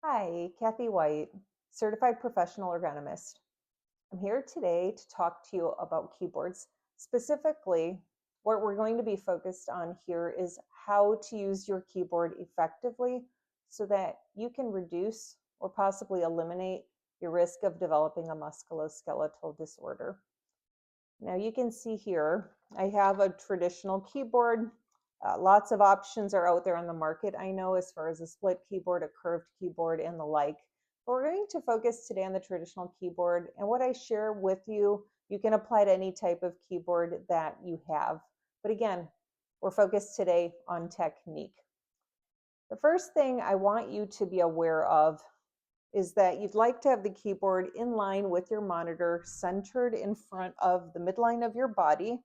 Hi, Kathy White, Certified Professional Ergonomist. I'm here today to talk to you about keyboards. Specifically, what we're going to be focused on here is how to use your keyboard effectively so that you can reduce or possibly eliminate your risk of developing a musculoskeletal disorder. Now you can see here, I have a traditional keyboard. Lots of options are out there on the market, I know, as far as a split keyboard, a curved keyboard, and the like. But we're going to focus today on the traditional keyboard, and what I share with you, you can apply to any type of keyboard that you have. But again, we're focused today on technique. The first thing I want you to be aware of is that you'd like to have the keyboard in line with your monitor, centered in front of the midline of your body,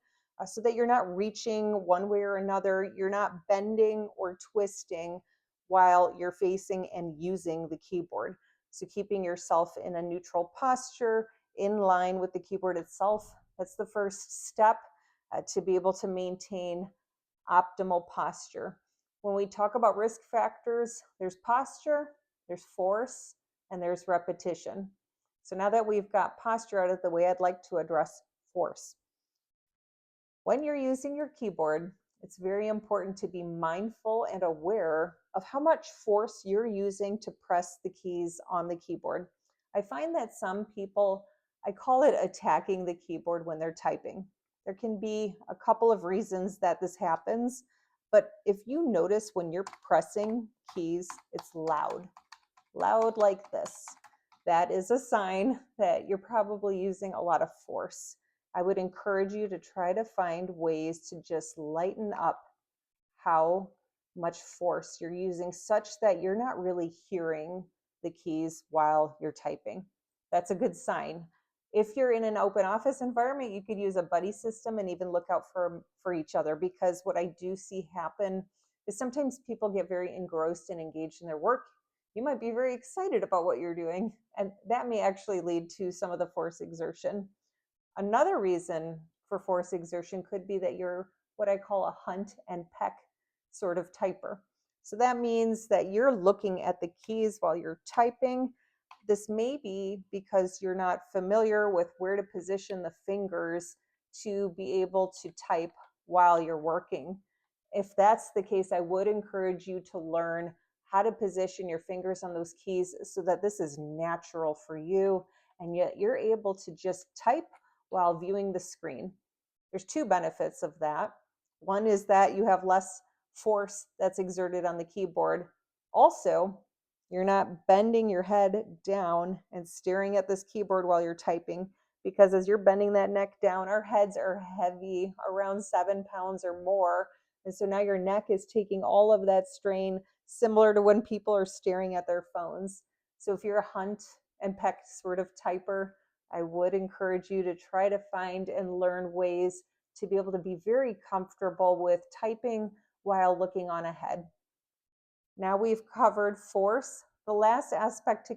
so that you're not reaching one way or another, you're not bending or twisting while you're facing and using the keyboard. So keeping yourself in a neutral posture, in line with the keyboard itself, that's the first step to be able to maintain optimal posture. When we talk about risk factors, there's posture, there's force, and there's repetition. So now that we've got posture out of the way, I'd like to address force. When you're using your keyboard, it's very important to be mindful and aware of how much force you're using to press the keys on the keyboard. I find that some people, I call it attacking the keyboard when they're typing. There can be a couple of reasons that this happens, but if you notice when you're pressing keys, it's loud like this. That is a sign that you're probably using a lot of force. I would encourage you to try to find ways to just lighten up how much force you're using such that you're not really hearing the keys while you're typing. That's a good sign. If you're in an open office environment, you could use a buddy system and even look out for each other, because what I do see happen is sometimes people get very engrossed and engaged in their work. You might be very excited about what you're doing, and that may actually lead to some of the force exertion. Another reason for force exertion could be that you're what I call a hunt and peck sort of typer. So that means that you're looking at the keys while you're typing. This may be because you're not familiar with where to position the fingers to be able to type while you're working. If that's the case, I would encourage you to learn how to position your fingers on those keys so that this is natural for you and yet you're able to just type while viewing the screen. There's two benefits of that. One is that you have less force that's exerted on the keyboard. Also, you're not bending your head down and staring at this keyboard while you're typing, because as you're bending that neck down, our heads are heavy, around 7 pounds or more. And so now your neck is taking all of that strain, similar to when people are staring at their phones. So if you're a hunt and peck sort of typer, I would encourage you to try to find and learn ways to be able to be very comfortable with typing while looking on ahead. Now we've covered force. The last aspect to